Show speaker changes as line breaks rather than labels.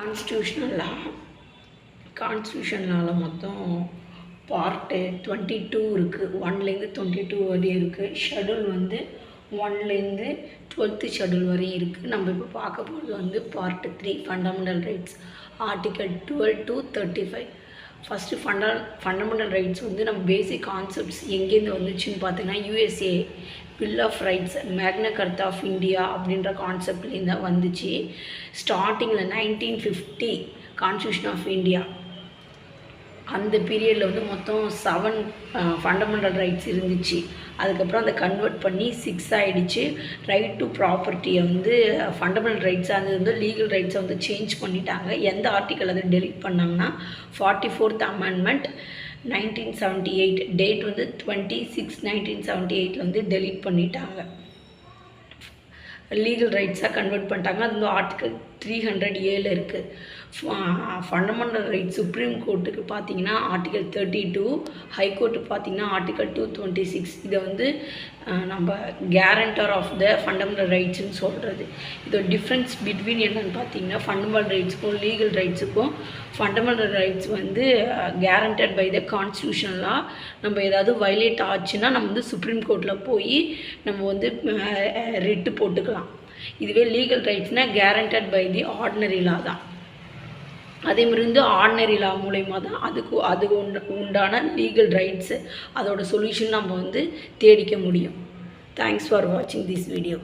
Constitutional லா constitution லாவில் மொத்தம் part 22 இருக்குது. 1லேருந்து 22 வரையும் இருக்குது. ஷெடியூல் வந்து 1லேருந்து 12th ஷெடியூல் வரையும் இருக்குது. நம்ம இப்போ பார்க்க போகிறது வந்து part 3 fundamental rights, article 12 to 35. First fundamental rights வந்து நம்ம பேசிக் கான்செப்ட்ஸ் எங்கேருந்து வந்துச்சுன்னு பார்த்தீங்கன்னா யூஎஸ்ஏ பில் ஆஃப் ரைட்ஸ், மேக்னா கர்த்தா ஆஃப் இந்தியா அப்படின்ற கான்செப்ட்லேருந்து தான் வந்துச்சு. ஸ்டார்டிங்கில் 1950 கான்ஸ்டியூஷன் ஆஃப் இந்தியா அந்த பீரியடில் வந்து மொத்தம் 7 ஃபண்டமெண்டல் ரைட்ஸ் இருந்துச்சு. அதுக்கப்புறம் அதை கன்வெர்ட் பண்ணி 6 ஆகிடுச்சு. ரைட் டு ப்ராப்பர்ட்டியை வந்து ஃபண்டமெண்டல் ரைட்ஸாக அது வந்து லீகல் ரைட்ஸை வந்து சேஞ்ச் பண்ணிட்டாங்க. எந்த ஆர்டிக்கல் அதை டெலிட் பண்ணாங்கன்னா 44th அமெண்ட்மெண்ட் 1978, டேட் வந்து 26/1978 வந்து டெலிட் பண்ணிட்டாங்க. லீகல் ரைட்ஸாக கன்வெர்ட் பண்ணிட்டாங்க. அது வந்து ஆர்டிக்கல் 307 இருக்குது. ஃபண்டமெண்டல் ரைட்ஸ் சுப்ரீம் கோர்ட்டுக்கு பார்த்தீங்கன்னா ஆர்டிக்கல் 32, ஹைகோர்ட்டுக்கு பார்த்தீங்கன்னா ஆர்டிக்கல் 226. இதை வந்து நம்ம கேரண்டர் ஆஃப் த ஃபண்டமெண்டல் ரைட்ஸ்ன்னு சொல்கிறது. இதோட டிஃப்ரென்ஸ் பிட்வீன் என்னென்னு பார்த்தீங்கன்னா ஃபண்டமெண்டல் ரைட்ஸுக்கும் லீகல் ரைட்ஸுக்கும் ஃபண்டமெண்டல் ரைட்ஸ் வந்து guaranteed by the constitution law. நம்ம ஏதாவது வயலேட் ஆச்சுன்னா நம்ம வந்து சுப்ரீம் கோர்ட்டில் போய் நம்ம வந்து ரிட்டு போட்டுக்கலாம். இதுவே லீகல் ரைட்ஸ்னால் guaranteed by the ordinary law தான். அதேமாதிரி வந்து ஆர்டினரி லா மூலயமா தான் அது உண்டான லீகல் ரைட்ஸு அதோட சொல்யூஷன் நம்ம வந்து தேடிக்க முடியும். தேங்க்ஸ் ஃபார் வாட்சிங் திஸ் வீடியோ.